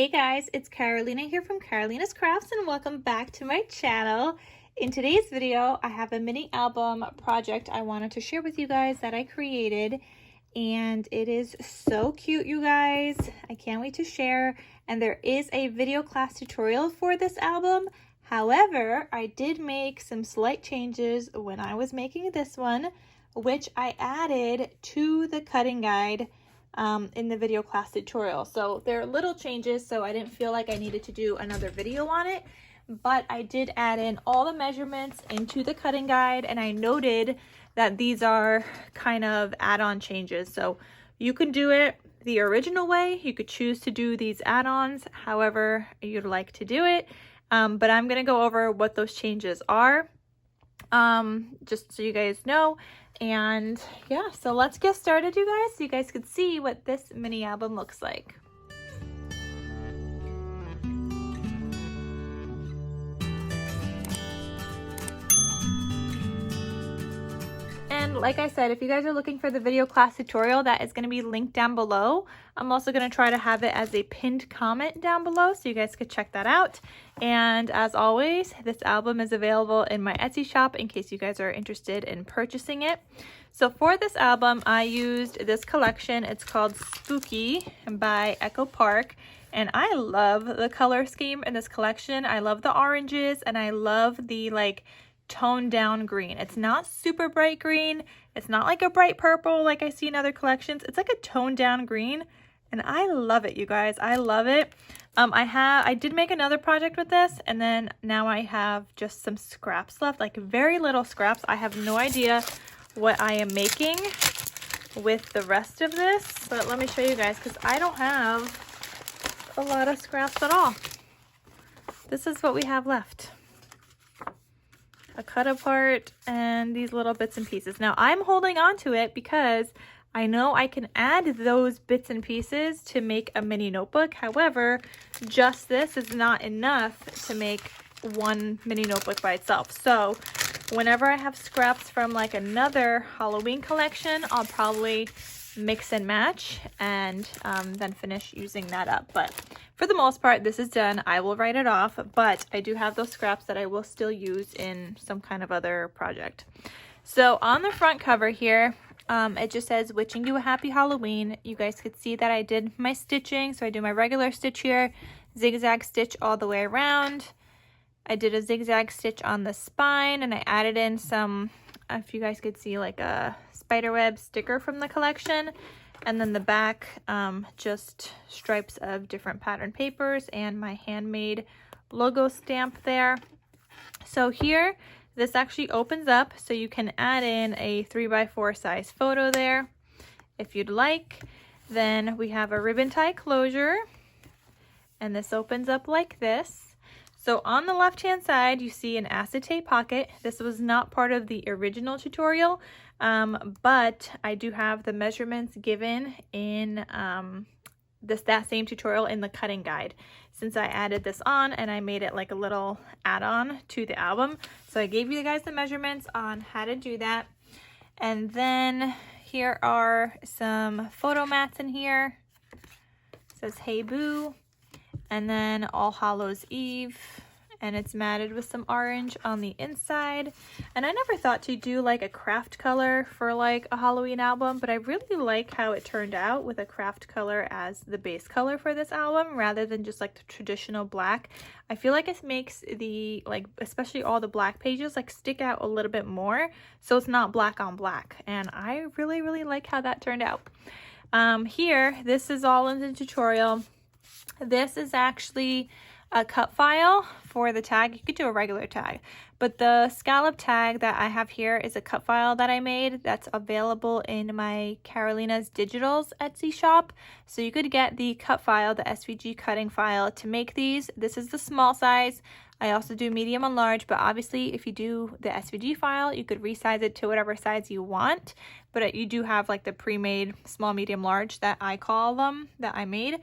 Hey guys, it's Carolina here from KarolinasKrafts and welcome back to my channel. In today's video, I have a mini album project I wanted to share with you guys that I created, and it is so cute, you guys. I can't wait to share, and there is a video class tutorial for this album. However, I did make some slight changes when I was making this one, which I added to the cutting guide in the video class tutorial. So there are little changes, so I didn't feel like I needed to do another video on it, but I did add in all the measurements into the cutting guide, and I noted that these are kind of add-on changes. So you can do it the original way. You could choose to do these add-ons however you'd like to do it, but I'm going to go over what those changes are, just so you guys know. And yeah, so let's get started, you guys, so you guys could see what this mini album looks like. And like I said, if you guys are looking for the video class tutorial, that is going to be linked down below. I'm also going to try to have it as a pinned comment down below so you guys could check that out. And as always, this album is available in my Etsy shop in case you guys are interested in purchasing it. So for this album, I used this collection. It's called Spooky by Echo Park. And I love the color scheme in this collection. I love the oranges, and I love the toned down green. It's not super bright green. It's not like a bright purple like I see in other collections. It's like a toned down green, and I love it, you guys. I love it. I did make another project with this, and then now I have just some scraps left, like very little scraps. I have no idea what I am making with the rest of this, but let me show you guys, because I don't have a lot of scraps at all. This is what we have left. A cut apart and these little bits and pieces. Now I'm holding on to it because I know I can add those bits and pieces to make a mini notebook. However, just this is not enough to make one mini notebook by itself. So whenever I have scraps from like another Halloween collection, I'll probably mix and match and then finish using that up. But for the most part, this is done. I will write it off, but I do have those scraps that I will still use in some kind of other project. So on the front cover here, it just says wishing you a happy Halloween. You guys could see that I did my stitching. So I do my regular stitch here, zigzag stitch all the way around. I did a zigzag stitch on the spine, and I added in some, if you guys could see, like a spiderweb sticker from the collection. And then the back, just stripes of different pattern papers and my handmade logo stamp there. So here, this actually opens up, so you can add in a 3x4 size photo there if you'd like. Then we have a ribbon tie closure, and this opens up like this. So on the left hand side, you see an acetate pocket. This was not part of the original tutorial, but I do have the measurements given in that same tutorial in the cutting guide, since I added this on and I made it like a little add-on to the album. So I gave you guys the measurements on how to do that. And then here are some photo mats in here. It says Hey Boo. And then All Hallows Eve, and it's matted with some orange on the inside. And I never thought to do like a craft color for like a Halloween album, but I really like how it turned out with a craft color as the base color for this album rather than just like the traditional black. I feel like it makes the, especially all the black pages, stick out a little bit more, so it's not black on black. And I really like how that turned out. Here, this is all in the tutorial. This is actually a cut file for the tag. You could do a regular tag, but the scallop tag that I have here is a cut file that I made that's available in my Carolina's Digitals Etsy shop. So you could get the cut file, the SVG cutting file, to make these. This is the small size. I also do medium and large, but obviously if you do the SVG file, you could resize it to whatever size you want. But you do have like the pre-made small, medium, large that I call them, that I made.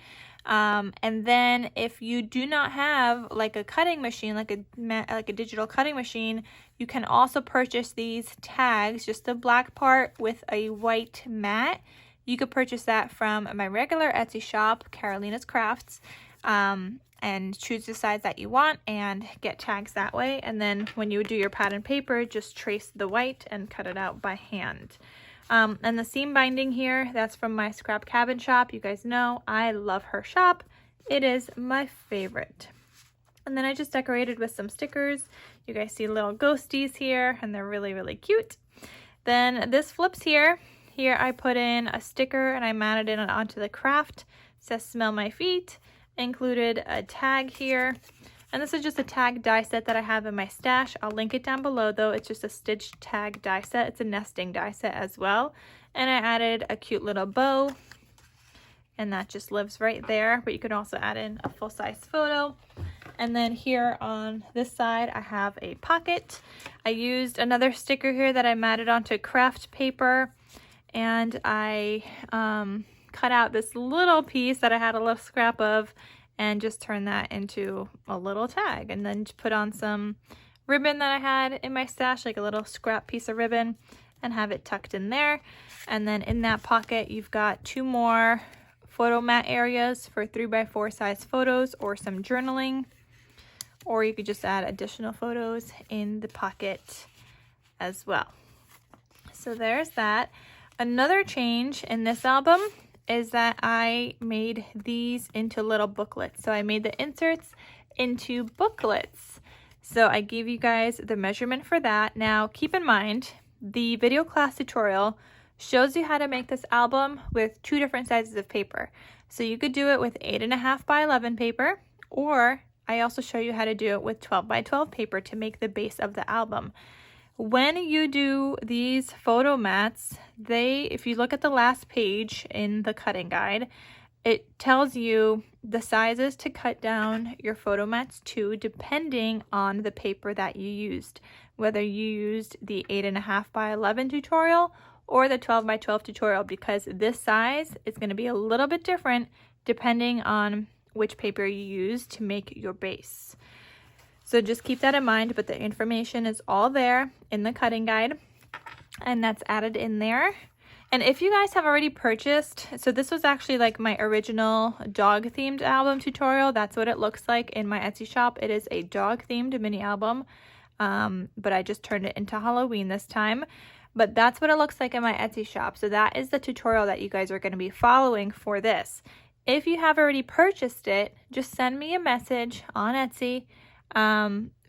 And then if you do not have like a cutting machine, like a digital cutting machine, you can also purchase these tags, just the black part with a white mat. You could purchase that from my regular Etsy shop, KarolinasKrafts. and choose the size that you want and get tags that way. And then when you do your pattern paper, just trace the white and cut it out by hand. And the seam binding here, that's from my Scrap Cabin shop. You guys know I love her shop. It is my favorite. And then I just decorated with some stickers. You guys see little ghosties here, and they're really, really cute. Then this flips here. Here I put in a sticker and I mounted it onto the craft. It says smell my feet. Included a tag here. And this is just a tag die set that I have in my stash. I'll link it down below though. It's just a stitched tag die set. It's a nesting die set as well. And I added a cute little bow. And that just lives right there. But you can also add in a full-size photo. And then here on this side, I have a pocket. I used another sticker here that I matted onto craft paper. And I cut out this little piece that I had a little scrap of and just turn that into a little tag, and then put on some ribbon that I had in my stash, like a little scrap piece of ribbon, and have it tucked in there. And then in that pocket, you've got 2 more photo mat areas for 3x4 size photos or some journaling, or you could just add additional photos in the pocket as well. So there's that. Another change in this album is that I made these into little booklets. So I made the inserts into booklets. So I gave you guys the measurement for that. Now keep in mind, the video class tutorial shows you how to make this album with 2 different sizes of paper. So you could do it with 8.5 by 11 paper, or I also show you how to do it with 12 by 12 paper to make the base of the album. When you do these photo mats, if you look at the last page in the cutting guide, it tells you the sizes to cut down your photo mats to depending on the paper that you used. Whether you used the 8.5 by 11 tutorial or the 12 by 12 tutorial, because this size is going to be a little bit different depending on which paper you use to make your base. So just keep that in mind, but the information is all there in the cutting guide, and that's added in there. And if you guys have already purchased, so this was actually like my original dog themed album tutorial. That's what it looks like in my Etsy shop. It is a dog themed mini album, but I just turned it into Halloween this time. But that's what it looks like in my Etsy shop. So that is the tutorial that you guys are going to be following for this. If you have already purchased it, just send me a message on Etsy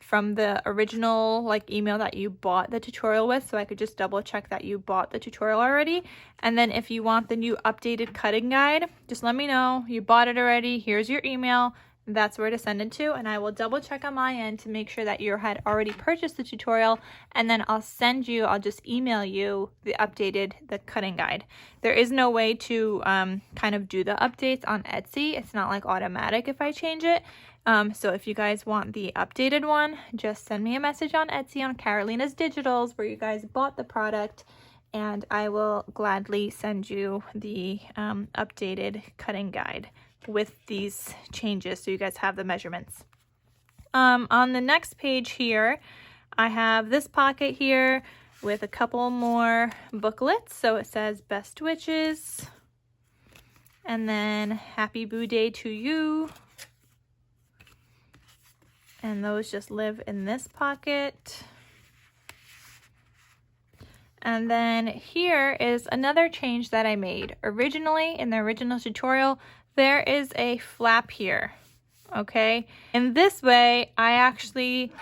from the original email that you bought the tutorial with, so I could just double check that you bought the tutorial already. And then if you want the new updated cutting guide, just let me know you bought it already. Here's your email. That's where to send it to, and I will double check on my end to make sure that you had already purchased the tutorial, and then I'll just email you the cutting guide. There is no way to kind of do the updates on Etsy. It's not like automatic if I change it. So if you guys want the updated one, just send me a message on Etsy on Karolina's Digitals where you guys bought the product, and I will gladly send you the updated cutting guide with these changes so you guys have the measurements. On the next page here, I have this pocket here with a couple more booklets. So it says Best Witches, and then Happy Boo Day to You. And those just live in this pocket. And then here is another change that I made. Originally, in the original tutorial, there is a flap here, okay? In this way, I actually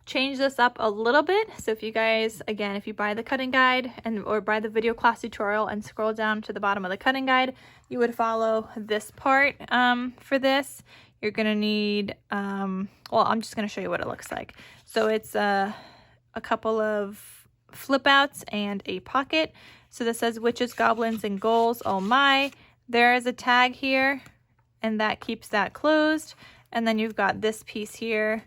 changed this up a little bit. So if you guys, again, if you buy the cutting guide or buy the video class tutorial and scroll down to the bottom of the cutting guide, you would follow this part for this. You're gonna need, well, I'm just gonna show you what it looks like. So it's a couple of flip outs and a pocket. So this says Witches, Goblins, and Ghouls, oh my. There is a tag here, and that keeps that closed. And then you've got this piece here,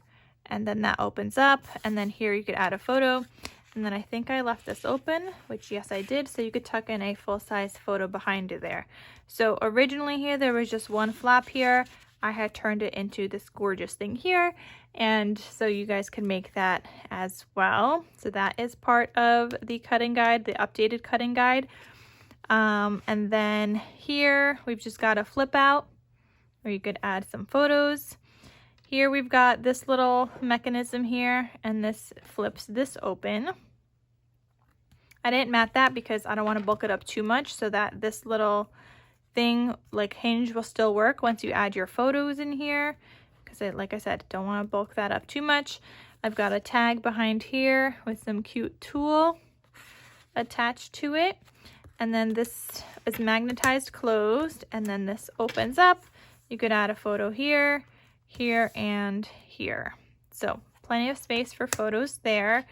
and then that opens up. And then here you could add a photo. And then I think I left this open, which yes, I did. So you could tuck in a full-size photo behind it there. So originally here, there was just one flap here. I had turned it into this gorgeous thing here. And so you guys can make that as well. So that is part of the cutting guide, the updated cutting guide. And then here we've just got a flip out, or you could add some photos. Here we've got this little mechanism here, and this flips this open. I didn't mat that because I don't want to bulk it up too much, so that this little thing like hinge will still work once you add your photos in here, because like I said, don't want to bulk that up too much. I've got a tag behind here with some cute tulle attached to it, and then this is magnetized closed, and then this opens up. You could add a photo here, here, and here. So plenty of space for photos there.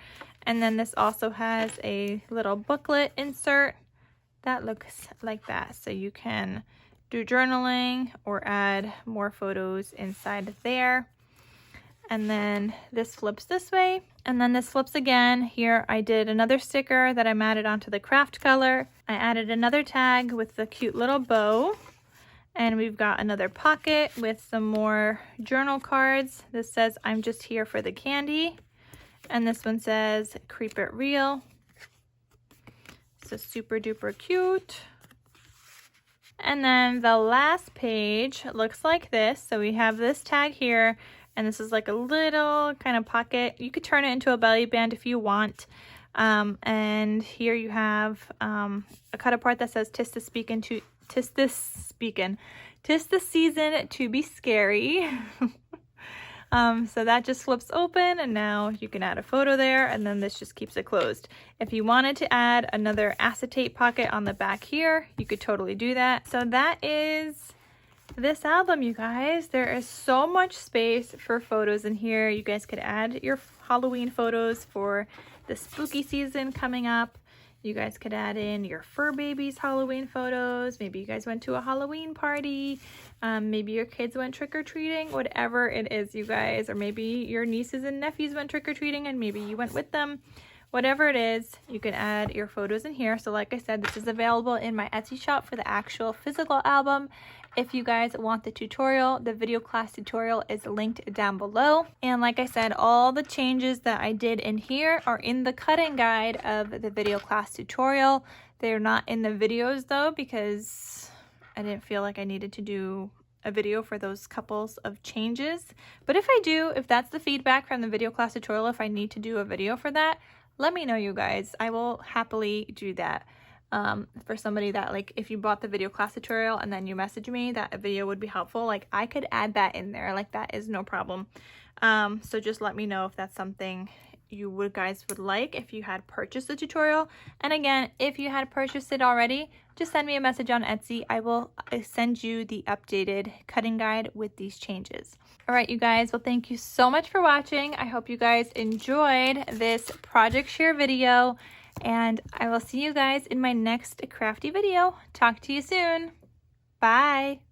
And then this also has a little booklet insert that looks like that. So you can do journaling or add more photos inside there. And then this flips this way, and then this flips again. Here I did another sticker that I matted onto the craft color. I added another tag with the cute little bow, and we've got another pocket with some more journal cards. This says, "I'm just here for the candy," and this one says, "Creep it real." So super duper cute. And then the last page looks like this. So we have this tag here, and this is like a little kind of pocket. You could turn it into a belly band if you want. And here you have a cut apart that says, "'Tis the season to be scary." So that just flips open, and now you can add a photo there, and then this just keeps it closed. If you wanted to add another acetate pocket on the back here, you could totally do that. So that is this album, you guys. There is so much space for photos in here. You guys could add your Halloween photos for the spooky season coming up. You guys could add in your fur babies Halloween photos. Maybe you guys went to a Halloween party. Maybe your kids went trick-or-treating, whatever it is, you guys. Or maybe your nieces and nephews went trick-or-treating and maybe you went with them. Whatever it is, you can add your photos in here. So like I said, this is available in my Etsy shop for the actual physical album. If you guys want the tutorial, the video class tutorial is linked down below. And like I said, all the changes that I did in here are in the cutting guide of the video class tutorial. They're not in the videos though, because I didn't feel like I needed to do a video for those couples of changes. But if I do, if that's the feedback from the video class tutorial, if I need to do a video for that, let me know, you guys. I will happily do that. For somebody that, like, if you bought the video class tutorial and then you message me that a video would be helpful, like, I could add that in there. Like, that is no problem. So just let me know if that's something you guys would like if you had purchased the tutorial. And again, if you had purchased it already, just send me a message on Etsy. I will send you the updated cutting guide with these changes. All right, you guys, well, thank you so much for watching. I hope you guys enjoyed this project share video, and I will see you guys in my next crafty video. Talk to you soon. Bye.